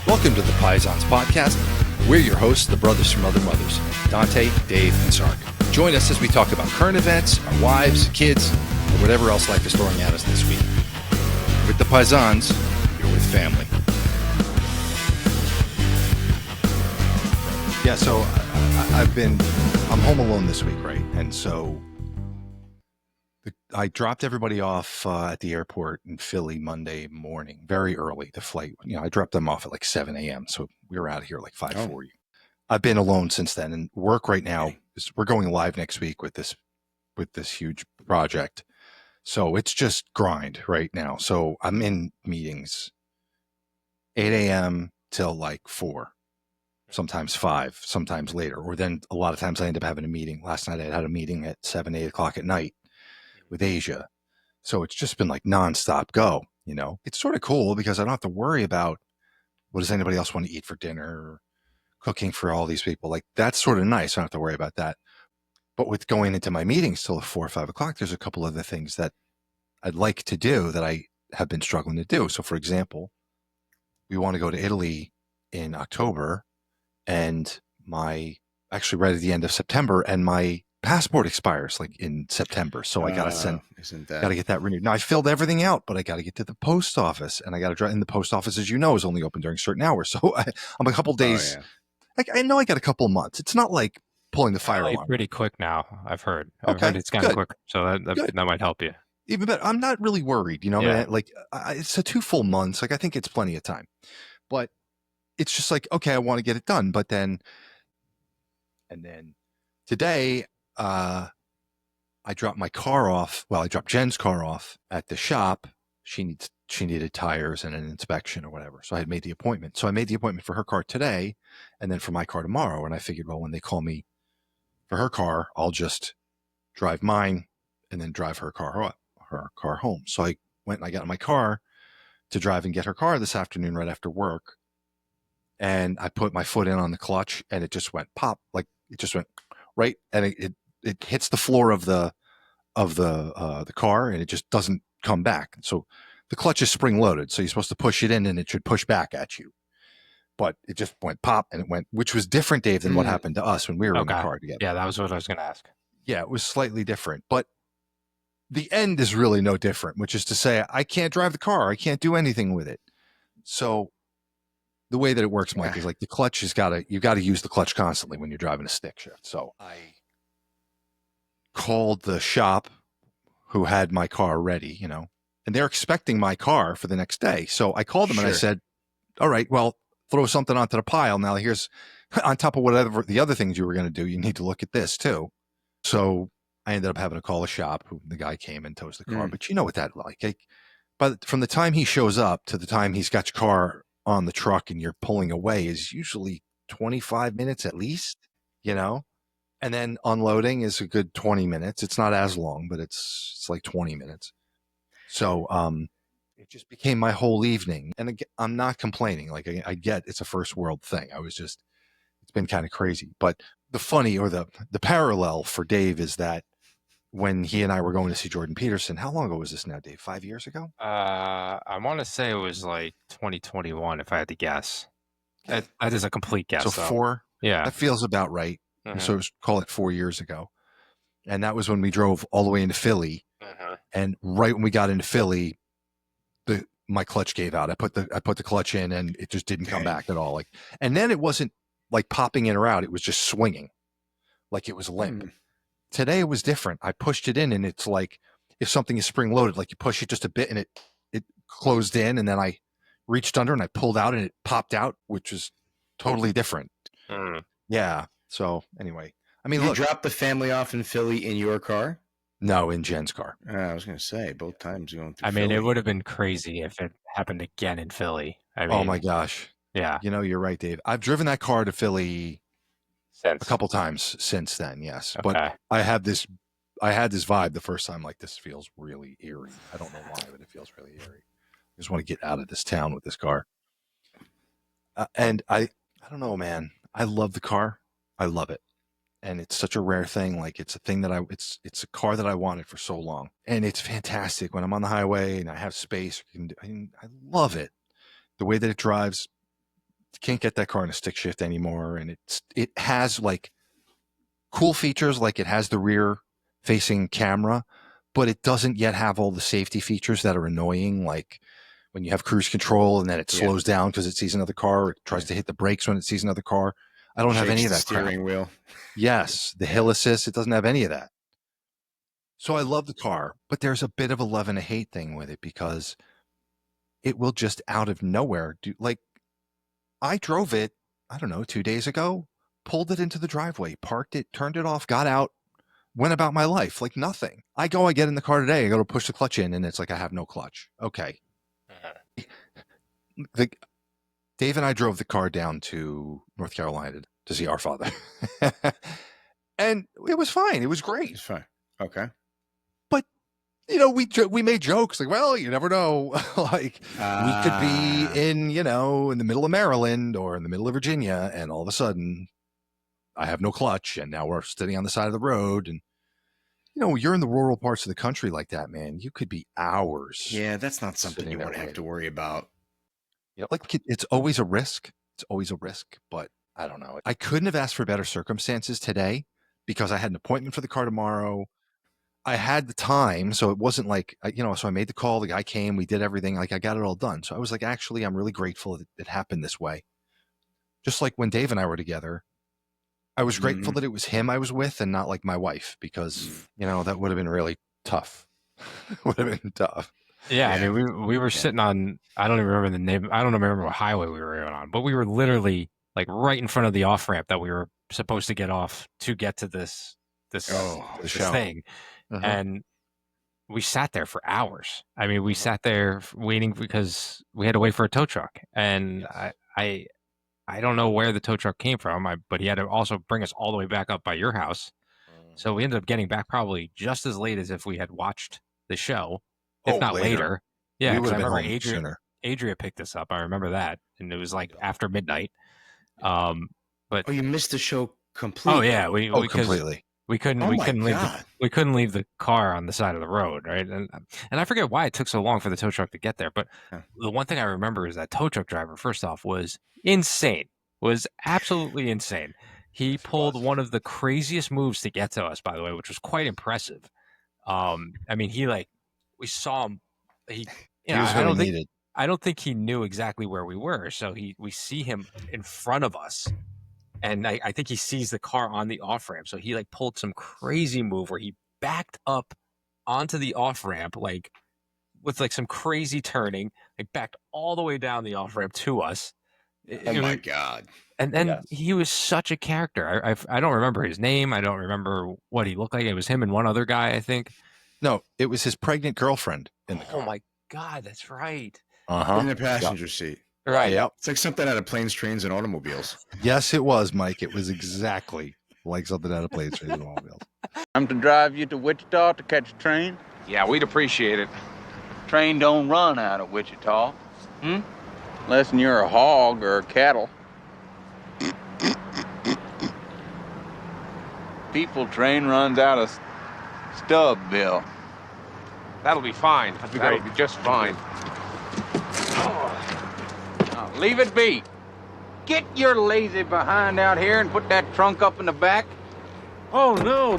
Welcome to the Paisans podcast. We're your hosts, the brothers from other mothers, Dante, Dave, and Sarc. Join us as we talk about current events, our wives, kids, or whatever else life is throwing at us this week. With the Paisans, you're with family. Yeah, so I'm home alone this week, right? And so I dropped everybody off at the airport in Philly Monday morning, very early. The flight, I dropped them off at like 7 a.m. So we were out of here like 5:40. I've been alone since then, and work right now we're going live next week with this huge project. So it's just grind right now. So I'm in meetings 8 a.m. till like 4, sometimes 5, sometimes later. Or then a lot of times I end up having a meeting. Last night I had a meeting at 7, 8 o'clock at night with Asia. So it's just been like nonstop go, It's sort of cool because I don't have to worry about what does anybody else want to eat for dinner or cooking for all these people. Like that's sort of nice. I don't have to worry about that. But with going into my meetings till 4 or 5 o'clock, there's a couple other things that I'd like to do that I have been struggling to do. So for example, we want to go to Italy in October and actually right at the end of September, and my passport expires like in September. So I got to got to get that renewed. Now I filled everything out, but I got to get to the post office, and I got to drive in. The post office, as you know, is only open during certain hours. So I'm a couple days. Like I know I got a couple months. It's not like pulling the fire alarm. Pretty quick now. I've heard it's gotten quick. So that might help you. Even better. I'm not really worried, Yeah. It's a 2 full months. Like I think it's plenty of time, but it's just like, okay, I want to get it done. But then today, I dropped my car off. Well, I dropped Jen's car off at the shop. She needed tires and an inspection or whatever. So I had made the appointment. So I made the appointment for her car today and then for my car tomorrow. And I figured, well, when they call me for her car, I'll just drive mine and then drive her car home. So I went and I got in my car to drive and get her car this afternoon right after work. And I put my foot in on the clutch and it just went pop. Like it just went right. And it hits the floor of the car and it just doesn't come back. So the clutch is spring loaded. So you're supposed to push it in and it should push back at you. But it just went pop and it went, which was different, Dave, than what happened to us when we were in the car together. Yeah, that was what I was going to ask. Yeah, it was slightly different. But the end is really no different, which is to say I can't drive the car. I can't do anything with it. So the way that it works, Mike, is like the clutch you got to use the clutch constantly when you're driving a stick shift. So I called the shop who had my car ready, and they're expecting my car for the next day. So I called them and I said, all right, well, throw something onto the pile. Now here's on top of whatever the other things you were going to do, you need to look at this too. So I ended up having to call a shop. The guy came and tows the car, but you know what that's like. But from the time he shows up to the time he's got your car on the truck and you're pulling away is usually 25 minutes at least, and then unloading is a good 20 minutes. It's not as long, but it's like 20 minutes. So, it just became my whole evening. And again, I'm not complaining. Like I get it's a first world thing. It's been kind of crazy, but the funny or the parallel for Dave is that when he and I were going to see Jordan Peterson, how long ago was this now, Dave? 5 years ago? I want to say it was like 2021, if I had to guess. That is a complete guess. So 4? Yeah. That feels about right. So call it 4 years ago. And that was when we drove all the way into Philly. And right when we got into Philly, my clutch gave out. I put the clutch in and it just didn't come back at all. And then it wasn't like popping in or out. It was just swinging like it was limp. Today it was different. I pushed it in and it's like if something is spring loaded, like you push it just a bit and it closed in, and then I reached under and I pulled out and it popped out, which was totally different. Yeah. So anyway, I mean, you dropped the family off in Philly in your car? No, in Jen's car. I was going to say both times going through. I mean, it would have been crazy if it happened again in Philly. I mean, oh my gosh. Yeah. You're right, Dave. I've driven that car to Philly a couple times since then. Yes. Okay. But I had this vibe the first time, like this feels really eerie. I don't know why, but it feels really eerie. I just want to get out of this town with this car. And I don't know, man. I love the car. I love it. And it's such a rare thing. Like it's a thing that it's a car that I wanted for so long. And it's fantastic when I'm on the highway and I have space. I love it. The way that it drives can't get that car in a stick shift anymore, and it has like cool features, like it has the rear facing camera, but it doesn't yet have all the safety features that are annoying, like when you have cruise control and then it slows down because it sees another car, it tries to hit the brakes when it sees another car. I don't have any of that steering wheel. Yes, the hill assist, it doesn't have any of that. So I love the car, but there's a bit of a love and a hate thing with it because it will just out of nowhere do, like, I drove it, I don't know, 2 days ago, pulled it into the driveway, parked it, turned it off, got out, went about my life like nothing. I get in the car today, I go to push the clutch in, and it's like I have no clutch. Okay. Dave and I drove the car down to North Carolina to see our father. And it was fine. It was great. It's fine. Okay. But, we made jokes like, well, you never know. Like, we could be in the middle of Maryland or in the middle of Virginia, and all of a sudden I have no clutch, and now we're sitting on the side of the road. And, you're in the rural parts of the country like that, man. You could be hours. Yeah, that's not something you want to have to worry about. Like, it's always a risk. It's always a risk, but I don't know. I couldn't have asked for better circumstances today because I had an appointment for the car tomorrow. I had the time, so it wasn't like, so I made the call, the guy came, we did everything, like I got it all done. So I was like, actually, I'm really grateful that it happened this way. Just like when Dave and I were together, I was grateful that it was him I was with and not like my wife, because, that would have been really tough. Would have been tough. Yeah, I mean, we were sitting on, I don't even remember the name, I don't remember what highway we were on, but we were literally like right in front of the off ramp that we were supposed to get off to get to this thing. And we sat there for hours. I mean, we sat there waiting because we had to wait for a tow truck. And I don't know where the tow truck came from, but he had to also bring us all the way back up by your house. So we ended up getting back probably just as late as if we had watched the show, if not later. Yeah, because I remember Adria picked us up. I remember that, and it was like after midnight. But you missed the show completely. Oh yeah, we completely. We couldn't leave the car on the side of the road, right? And I forget why it took so long for the tow truck to get there. But the one thing I remember is that tow truck driver, first off, was insane. Was absolutely insane. He pulled one of the craziest moves to get to us, by the way, which was quite impressive. I mean, we saw him. I don't think he knew exactly where we were. So we see him in front of us. And I think he sees the car on the off ramp. So he pulled some crazy move where he backed up onto the off ramp, with some crazy turning, backed all the way down the off ramp to us. My God. And then he was such a character. I don't remember his name. I don't remember what he looked like. It was him and one other guy, I think. No, it was his pregnant girlfriend in the car. Oh my God, that's right. In the passenger seat. Right. Yep. It's like something out of Planes, Trains, and Automobiles. Yes, it was, Mike. It was exactly like something out of Planes, Trains, and Automobiles. I'm to drive you to Wichita to catch a train? Yeah, we'd appreciate it. Train don't run out of Wichita. Unless you're a hog or a cattle. People train runs out of Stubbville. That'll be fine. That'll be just fine. Now, leave it be. Get your lazy behind out here and put that trunk up in the back. Oh, no,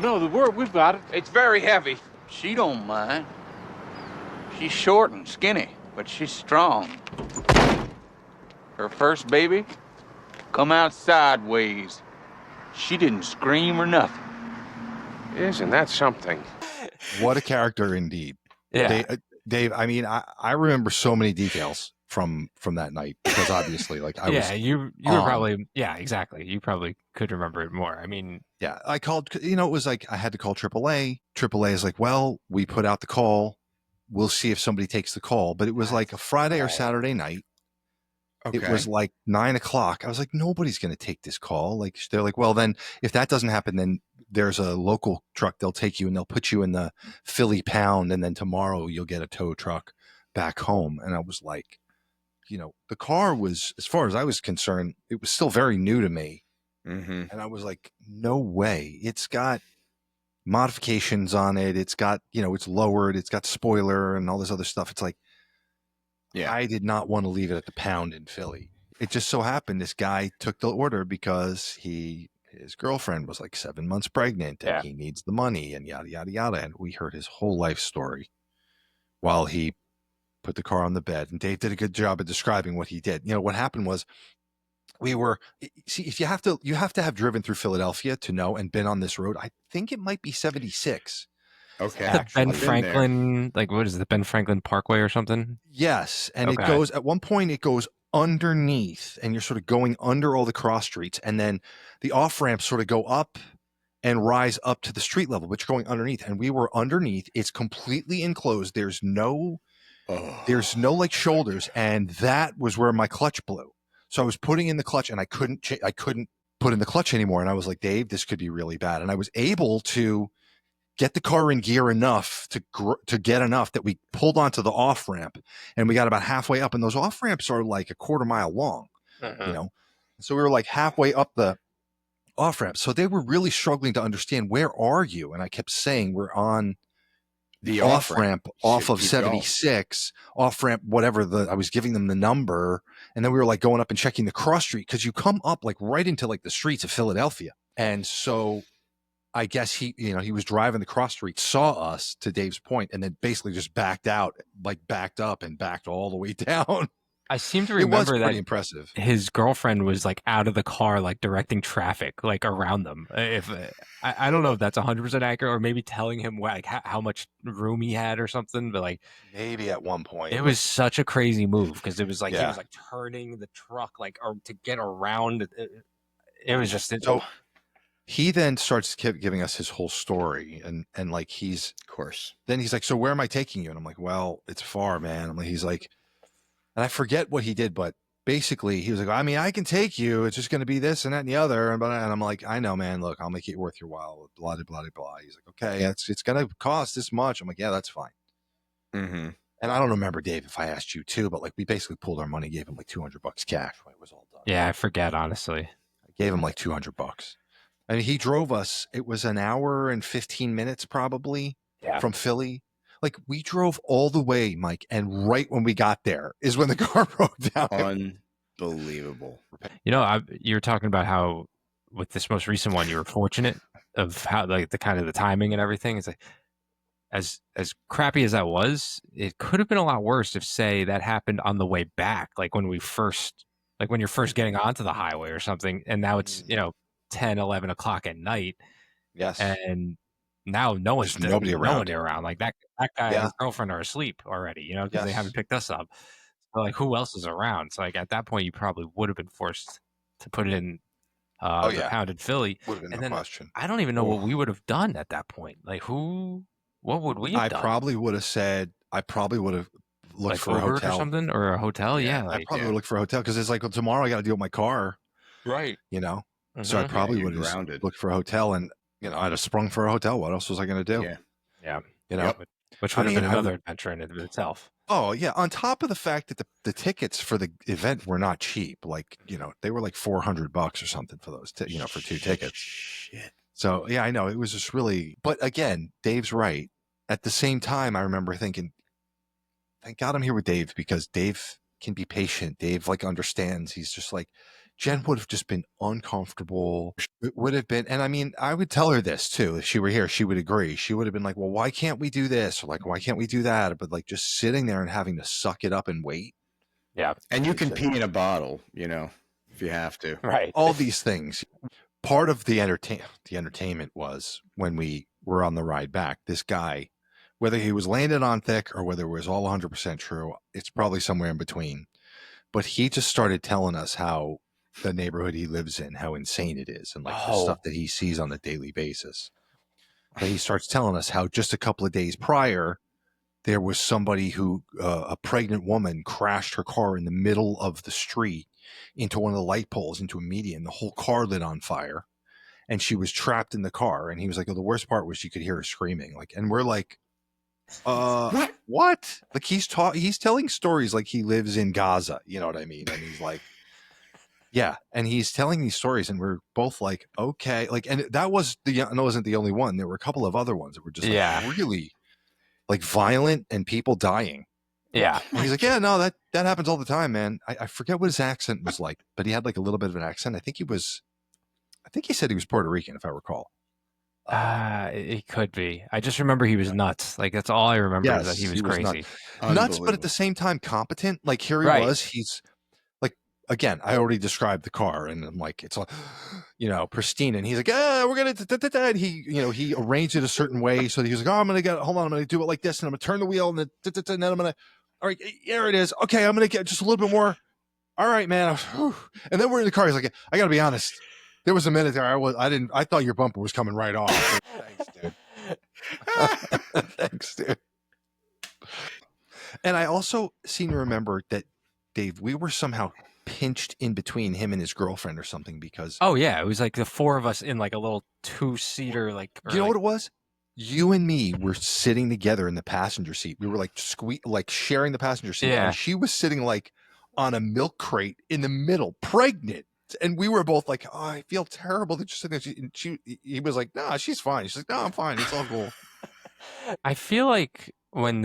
we've got it. It's very heavy. She don't mind. She's short and skinny, but she's strong. Her first baby come out sideways. She didn't scream or nothing. Isn't that something? What a character indeed. Yeah. Dave, I mean, I remember so many details from that night because obviously, you were probably, exactly. You probably could remember it more. I mean, yeah, I called, it was like I had to call AAA. AAA is like, well, we put out the call. We'll see if somebody takes the call. But it was like a Friday or Saturday night. Okay. It was like 9:00. I was like, nobody's going to take this call. They're like, well, then if that doesn't happen, then there's a local truck. They'll take you and they'll put you in the Philly Pound. And then tomorrow you'll get a tow truck back home. And I was like, the car was, as far as I was concerned, it was still very new to me. And I was like, no way. It's got modifications on it. It's got, it's lowered. It's got spoiler and all this other stuff. It's like, I did not want to leave it at the Pound in Philly. it just so happened this guy took the order because his girlfriend was like 7 months pregnant and he needs the money and yada, yada, yada. And we heard his whole life story while he put the car on the bed. And Dave did a good job of describing what he did. What happened was if you have to have driven through Philadelphia to know and been on this road. I think it might be 76. Okay. The Ben Franklin, like what is it, the Ben Franklin Parkway or something? Yes. And it goes, at one point it goes underneath and you're sort of going under all the cross streets. And then the off ramps sort of go up and rise up to the street level, but you're going underneath. And we were underneath. It's completely enclosed. There's no like shoulders. And that was where my clutch blew. So I was putting in the clutch and I couldn't put in the clutch anymore. And I was like, Dave, this could be really bad. And I was able to get the car in gear enough to get enough that we pulled onto the off ramp and we got about halfway up. And those off ramps are like a quarter mile long, So we were like halfway up the off ramp. So they were really struggling to understand, where are you? And I kept saying, we're on the off ramp off of 76, off ramp, whatever I was giving them the number. And then we were like going up and checking the cross street, because you come up like right into like the streets of Philadelphia. And so I guess he was driving the cross street, saw us, to Dave's point, and then basically just backed out, like backed up and backed all the way down. I seem to remember it was that pretty impressive. His girlfriend was like out of the car, like directing traffic, like around them. If I don't know if that's 100% accurate, or maybe telling him like how much room he had or something, but like maybe at one point it was such a crazy move, because it was like he was like turning the truck like to get around. It was just so. He then starts giving us his whole story, and like of course. Then he's like, "So where am I taking you?" And I'm like, "Well, it's far, man." He's like, and I forget what he did, but basically he was like, "I mean, I can take you. It's just going to be this and that and the other." And I'm like, "I know, man. Look, I'll make it worth your while." Blah blah blah blah. He's like, "Okay, it's going to cost this much." I'm like, "Yeah, that's fine." Mm-hmm. And I don't remember, Dave, if I asked you too, but like we basically pulled our money, gave him like $200 cash when it was all done. Yeah, I forget, honestly. I gave him like $200. And he drove us. It was an hour and 15 minutes probably from Philly. Like we drove all the way, Mike. And right when we got there is when the car broke down. Unbelievable. You were talking about how with this most recent one, you were fortunate of how like the kind of the timing and everything. It's like as crappy as that was, it could have been a lot worse if, say, that happened on the way back, like when you're first getting onto the highway or something. And now it's, 10, 11 o'clock at night. Yes. And now nobody around. Like that guy and his girlfriend are asleep already, because they haven't picked us up. So like who else is around? So like at that point you probably would have been forced to put it in the pounded Philly. Would have been no question. I don't even know what we would have done at that point. Like what would we have done? I probably would have looked like for Uber a hotel or something, or a hotel. Yeah. I probably would look for a hotel, because it's like, well, tomorrow I got to deal with my car. Right. So I probably would have looked for a hotel, and I'd have sprung for a hotel. What else was I going to do? Yeah. Which would have been another adventure in itself. Oh yeah. On top of the fact that the tickets for the event were not cheap, like they were like $400 or something for those, for 2 tickets. Shit. So yeah, I know it was just really. But again, Dave's right. At the same time, I remember thinking, thank God I'm here with Dave, because Dave can be patient. Dave understands. He's just like, Jen would have just been uncomfortable. It would have been, and I mean, I would tell her this too. If she were here, she would agree. She would have been like, well, why can't we do this? Or like, why can't we do that? But like just sitting there and having to suck it up and wait. Yeah. And you can pee in a bottle, if you have to. Right. All these things. Part of the entertainment was when we were on the ride back, this guy, whether he was landed on thick or whether it was all 100% true, it's probably somewhere in between. But he just started telling us how the neighborhood he lives in, how insane it is, and like the stuff that he sees on a daily basis. And he starts telling us how just a couple of days prior, there was somebody who, a pregnant woman, crashed her car in the middle of the street into one of the light poles, into a median. The whole car lit on fire, and she was trapped in the car. And he was like, "Oh, the worst part was you could hear her screaming." Like, and we're like, what? Like he's telling stories like he lives in Gaza. You know what I mean? And he's like, yeah. And he's telling these stories, and we're both like, okay. Like, and that wasn't the only one. There were a couple of other ones that were just like really like violent and people dying. Yeah. And he's like, yeah, no, that happens all the time, man. I forget what his accent was like, but he had like a little bit of an accent. I think he said he was Puerto Rican, if I recall. It could be. I just remember he was nuts. Like that's all I remember is that he was crazy. Nuts, but at the same time competent. Like here he was. He's like, again, I already described the car, and I'm like, it's all, pristine. And he's like, we're gonna. And he arranged it a certain way, so he was like, oh, I'm gonna do it like this, and I'm gonna turn the wheel, and then I'm gonna. All right, here it is. Okay, I'm gonna get just a little bit more. All right, man. And then we're in the car. He's like, I gotta be honest. There was a minute there I thought your bumper was coming right off. Thanks, dude. Thanks, dude. And I also seem to remember that, Dave, we were somehow pinched in between him and his girlfriend or something because. Oh yeah, it was like the four of us in like a little 2-seater. You know what it was? You and me were sitting together in the passenger seat. We were like sharing the passenger seat. Yeah. And she was sitting like on a milk crate in the middle, pregnant. And we were both like, oh, I feel terrible that you're sitting there. He was like, nah, she's fine. She's like, no, I'm fine. It's all cool. I feel like when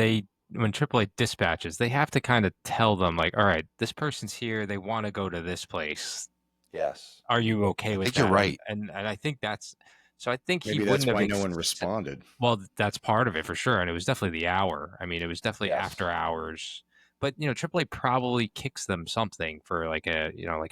AAA dispatches, they have to kind of tell them like, all right, this person's here. They want to go to this place. Yes. Are you okay with that? You're right. And I think that's, so I think maybe that's why no one responded. Well, that's part of it for sure. And it was definitely the hour. I mean, it was definitely after hours. But AAA probably kicks them something for like a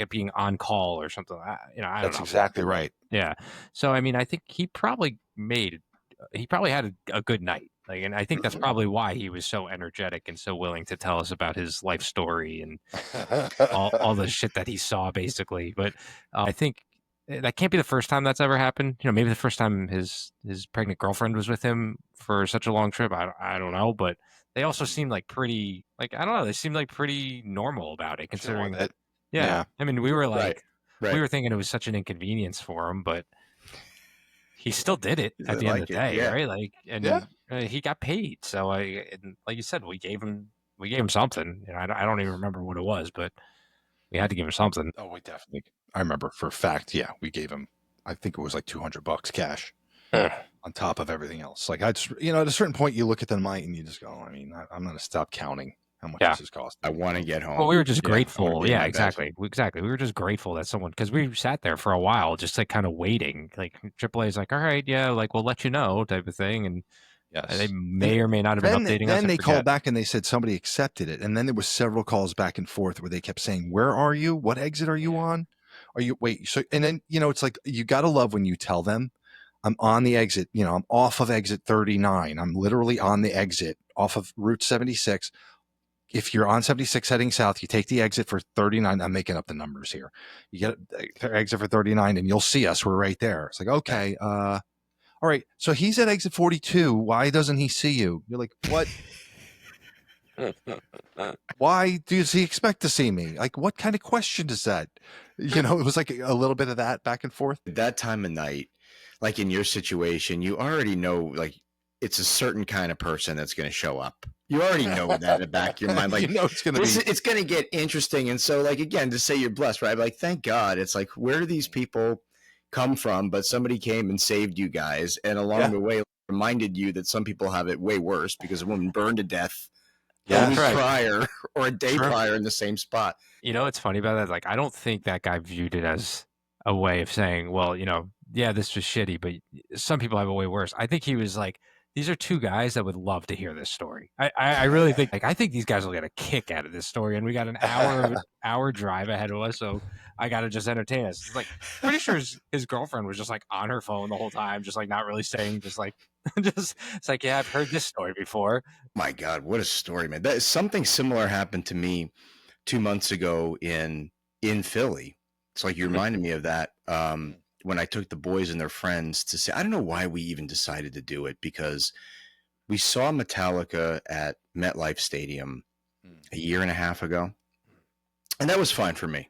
being on call or something. I don't know. That's exactly right. Yeah. So I mean, I think he probably had a good night. Like, and I think that's probably why he was so energetic and so willing to tell us about his life story and all the shit that he saw, basically. But I think that can't be the first time that's ever happened. Maybe the first time his pregnant girlfriend was with him for such a long trip. I don't know, but. They also seemed like pretty, like, I don't know. They seemed like pretty normal about it, considering that. Yeah. I mean, we were like, we were thinking it was such an inconvenience for him, but he still did it at the end of the day, right? Like, and he got paid. So like you said, we gave him something. I don't even remember what it was, but we had to give him something. Oh, we definitely. I remember for a fact. Yeah, we gave him. I think it was like $200 cash. On top of everything else. Like I just, at a certain point you look at the night and you just go, I mean, I'm going to stop counting how much this is costing. I want to get home. Well, we were just grateful. Yeah, exactly. We were just grateful that someone, because we sat there for a while, just like kind of waiting. Like AAA is like, all right, yeah, like we'll let you know type of thing. And they may or may not have been updating us. Then they called back and they said somebody accepted it. And then there was several calls back and forth where they kept saying, where are you? What exit are you on? And then, it's like, you got to love when you tell them, I'm on the exit, I'm off of exit 39. I'm literally on the exit off of Route 76. If you're on 76 heading south, you take the exit for 39. I'm making up the numbers here. You get the exit for 39 and you'll see us. We're right there. It's like, okay. All right. So he's at exit 42. Why doesn't he see you? You're like, what? Why does he expect to see me? Like, what kind of question is that? It was like a little bit of that back and forth. At that time of night, like in your situation, you already know, like, it's a certain kind of person that's going to show up. You already know that in the back of your mind. Like, it's going to get interesting. And so, like, again, to say you're blessed, right? Like, thank God. It's like, where do these people come from? But somebody came and saved you guys. And along the way, reminded you that some people have it way worse because a woman burned to death a week prior or a day prior in the same spot. What's funny about that? Like, I don't think that guy viewed it as a way of saying, well, yeah, this was shitty, but some people have it way worse. I think he was like, these are two guys that would love to hear this story. I really think, I think these guys will get a kick out of this story, and we got an hour drive ahead of us, so I got to just entertain us. It's like, pretty sure his girlfriend was just like on her phone the whole time, just like not really saying, just like, it's like, yeah, I've heard this story before. My God, what a story, man! Something similar happened to me 2 months ago in Philly. It's like you reminded me of that. When I took the boys and their friends to see, I don't know why we even decided to do it, because we saw Metallica at MetLife Stadium a year and a half ago. And that was fine for me.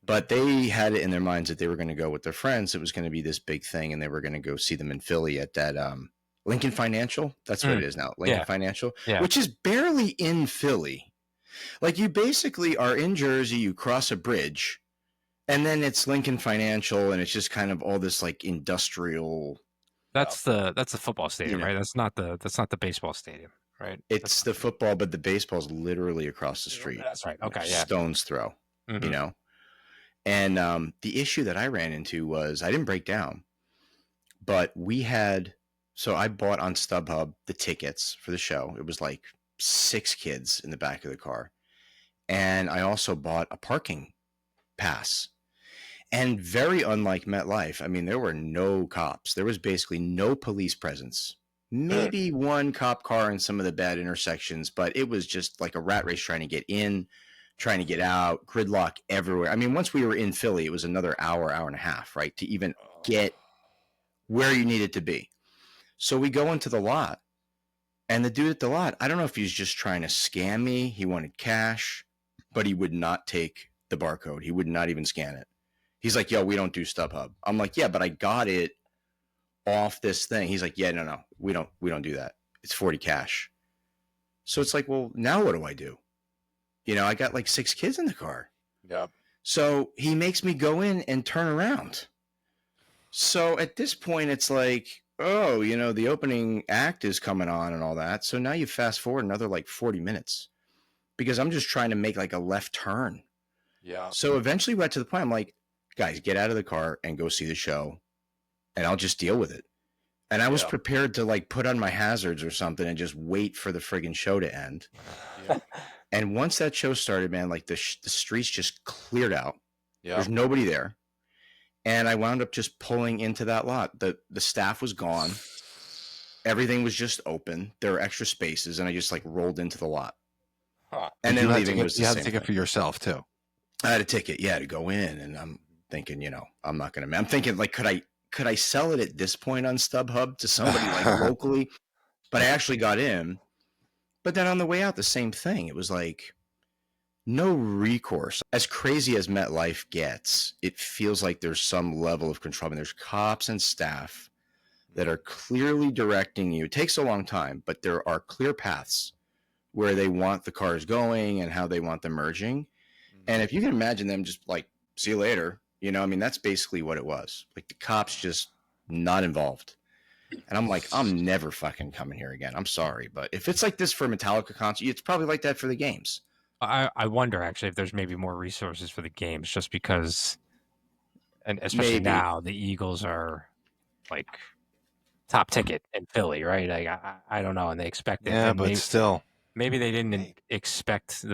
But they had it in their minds that they were going to go with their friends. It was going to be this big thing, and they were going to go see them in Philly at that Lincoln Financial. That's what it is now, Lincoln Financial, which is barely in Philly. Like, you basically are in Jersey, you cross a bridge, and then it's Lincoln Financial, and it's just kind of all this like industrial. That's the football stadium, right? That's not the baseball stadium. Right. It's the football, but the baseball's literally across the street. That's right. Okay. Yeah. Stone's throw, you know? And the issue that I ran into was I didn't break down, but so I bought on StubHub the tickets for the show. It was like 6 kids in the back of the car. And I also bought a parking pass. And very unlike MetLife, I mean, there were no cops. There was basically no police presence. Maybe one cop car in some of the bad intersections, but it was just like a rat race trying to get in, trying to get out, gridlock everywhere. I mean, once we were in Philly, it was another hour and a half, right, to even get where you needed to be. So we go into the lot, and the dude at the lot, I don't know if he's just trying to scam me. He wanted cash, but he would not take the barcode. He would not even scan it. He's like, yo, we don't do StubHub. I'm like, yeah, but I got it off this thing. He's like, yeah, no, we don't do that. It's 40 cash. So it's like, well, now what do I do? You know, I got like 6 kids in the car. Yep. So he makes me go in and turn around. So at this point, it's like, oh, you know, the opening act is coming on and all that. So now you fast forward another like 40 minutes because I'm just trying to make like a left turn. Yeah. So eventually we got to the point, I'm like, guys, get out of the car and go see the show and I'll just deal with it. And I was prepared to like put on my hazards or something and just wait for the friggin' show to end. Yeah. And once that show started, man, like the streets just cleared out. Yeah. There's nobody there. And I wound up just pulling into that lot. The staff was gone. Everything was just open. There were extra spaces, and I just like rolled into the lot. Huh. And then leaving was you had a ticket for yourself too. I had a ticket, yeah, to go in, and I'm thinking, you know, I'm not gonna. I'm thinking like, could I sell it at this point on StubHub to somebody like locally? But I actually got in. But then on the way out, the same thing. It was like no recourse. As crazy as MetLife gets, it feels like there's some level of control. I mean, there's cops and staff that are clearly directing you. It takes a long time, but there are clear paths where they want the cars going and how they want them merging. And if you can imagine them just like, see you later, you know, I mean, that's basically what it was. Like the cops just not involved. And I'm like, I'm never fucking coming here again. I'm sorry. But if it's like this for a Metallica concert, it's probably like that for the games. I wonder actually if there's maybe more resources for the games just because, and especially now, the Eagles are like top ticket in Philly, right? Like, I don't know, and they expect it. Yeah, but still. Maybe they didn't expect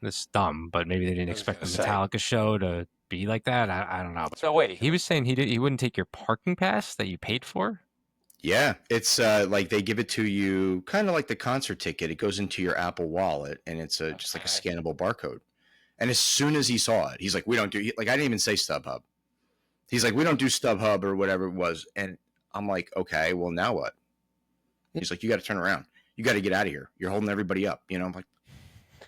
this dumb, but maybe they didn't expect the Metallica show to be like that. I don't know. So wait, he was saying he wouldn't take your parking pass that you paid for? Yeah, it's like they give it to you kind of like the concert ticket. It goes into your Apple Wallet, and it's just like a scannable barcode. And as soon as he saw it, he's like, we don't do, like, I didn't even say StubHub. He's like, we don't do StubHub or whatever it was. And I'm like, okay, well, now what? He's like, you got to turn around. You got to get out of here. You're holding everybody up. You know, I'm like,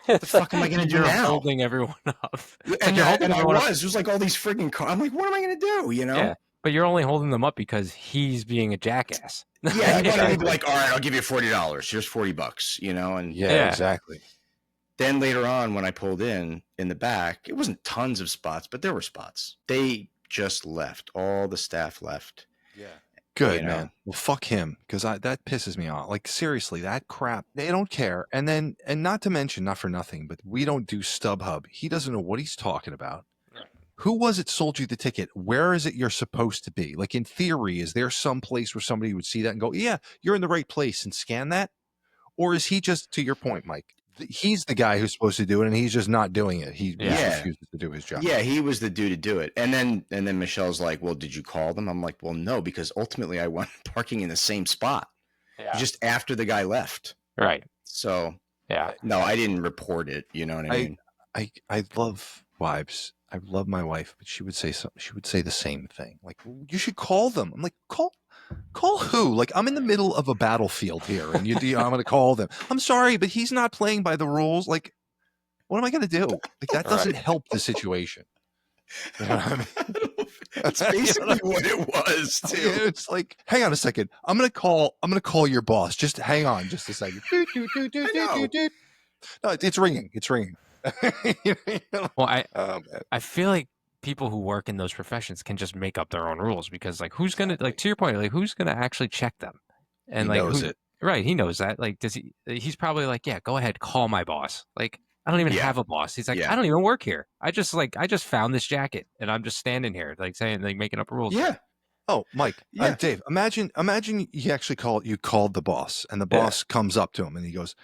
what the fuck am I going to do now? Holding everyone up. And I was. There's like all these freaking cars. I'm like, what am I going to do? You know? Yeah. But you're only holding them up because he's being a jackass. Yeah, he wanted me to be like, all right, I'll give you $40. Here's $40, you know? And yeah, exactly. Then later on, when I pulled in the back, it wasn't tons of spots, but there were spots. They just left. All the staff left. Yeah. Good, man. Well, fuck him, because that pisses me off. Like, seriously, that crap. They don't care. And not to mention, not for nothing, but we don't do StubHub. He doesn't know what he's talking about. Who was it sold you the ticket? Where is it you're supposed to be? Like, in theory, is there some place where somebody would see that and go, yeah, you're in the right place and scan that? Or is he just, to your point, Mike, he's the guy who's supposed to do it and he's just not doing it. He refuses to do his job. Yeah, he was the dude to do it. And then Michelle's like, well, did you call them? I'm like, well, no, because ultimately I went parking in the same spot just after the guy left. Right. So, no, I didn't report it. You know what I mean? I love wives. I love my wife, but she would say something. She would say the same thing. Like, you should call them. I'm like, call who? Like, I'm in the middle of a battlefield here, and I'm going to call them. I'm sorry, but he's not playing by the rules. Like, what am I going to do? Like, that doesn't help the situation. You know what I mean? That's basically what it was too. It's like, hang on a second. I'm going to call your boss. Just hang on, just a second. No, it's ringing. It's ringing. Well, I feel like people who work in those professions can just make up their own rules because, like, who's gonna, like, to your point, like, who's gonna actually check them? And he like, knows it. Right. He knows that. Like, he's probably like, yeah, go ahead, call my boss. Like, I don't even have a boss. He's like, I don't even work here. I just found this jacket and I'm just standing here, like saying, like making up rules. Yeah. Oh, Mike, Dave, imagine you actually called the boss, and the boss comes up to him and he goes,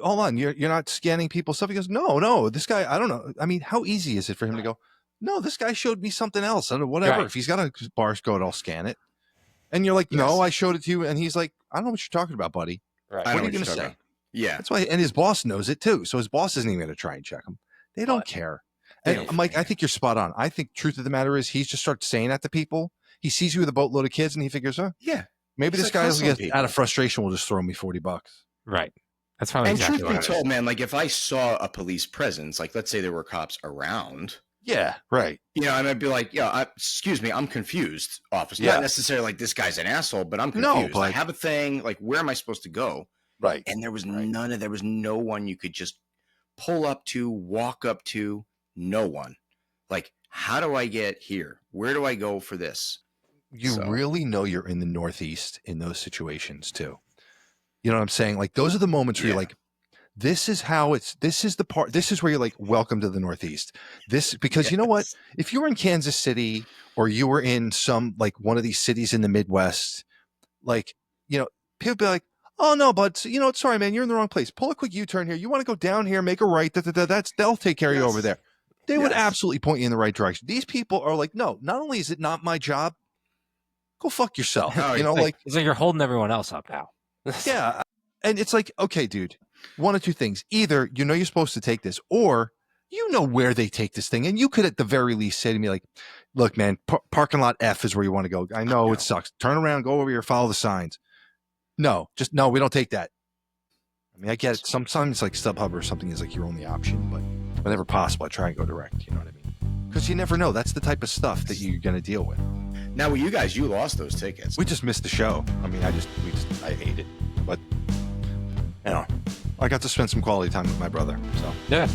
hold on, you're not scanning people's stuff. He goes, no, this guy, I don't know. I mean, how easy is it for him to go, no, this guy showed me something else. I don't know, whatever. Right. If he's got a barcode, I'll scan it. And you're like, no, I showed it to you. And he's like, I don't know what you're talking about, buddy. Right. What are you going to say? About. Yeah. That's why. And his boss knows it too. So his boss isn't even going to try and check him. They don't care. And Mike, I think you're spot on. I think truth of the matter is he just starts saying that to people. He sees you with a boatload of kids and he figures, maybe this guy will get out of frustration, will just throw me $40. Right. That's probably exactly what it is. And truth be told, man, like if I saw a police presence, like let's say there were cops around. Yeah, right. You know, I might be like, excuse me, I'm confused, officer. Not necessarily like this guy's an asshole, but I'm confused. No, I have a thing, like where am I supposed to go? Right. And there was there was no one you could just pull up to, walk up to, no one. Like, how do I get here? Where do I go for this? You really know you're in the Northeast in those situations too. You know what I'm saying? Like those are the moments where you're like, this is where you're like, welcome to the Northeast. Because you know what? If you were in Kansas City or you were in some, like one of these cities in the Midwest, like, you know, people be like, oh no, bud, you know, sorry, man, you're in the wrong place. Pull a quick U-turn here. You want to go down here, make a right. They'll take care of you over there. They would absolutely point you in the right direction. These people are like, no, not only is it not my job, go fuck yourself. You know, like it's like you're holding everyone else up now. Yeah. And it's like, okay, dude, one of two things. Either you know you're supposed to take this, or you know where they take this thing. And you could at the very least say to me, like, look, man, parking lot F is where you want to go. I know it sucks. Turn around, go over here, follow the signs. No, we don't take that. I mean, I get it. Sometimes like StubHub or something is like your only option, but whenever possible, I try and go direct. You know what I mean? Because you never know. That's the type of stuff that you're going to deal with. Now, with you guys, you lost those tickets. We just missed the show. I mean, I hate it. But, you know, I got to spend some quality time with my brother. So yeah.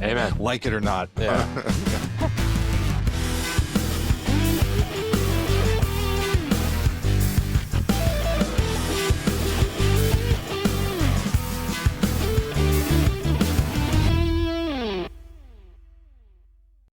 Amen. Like it or not. Yeah.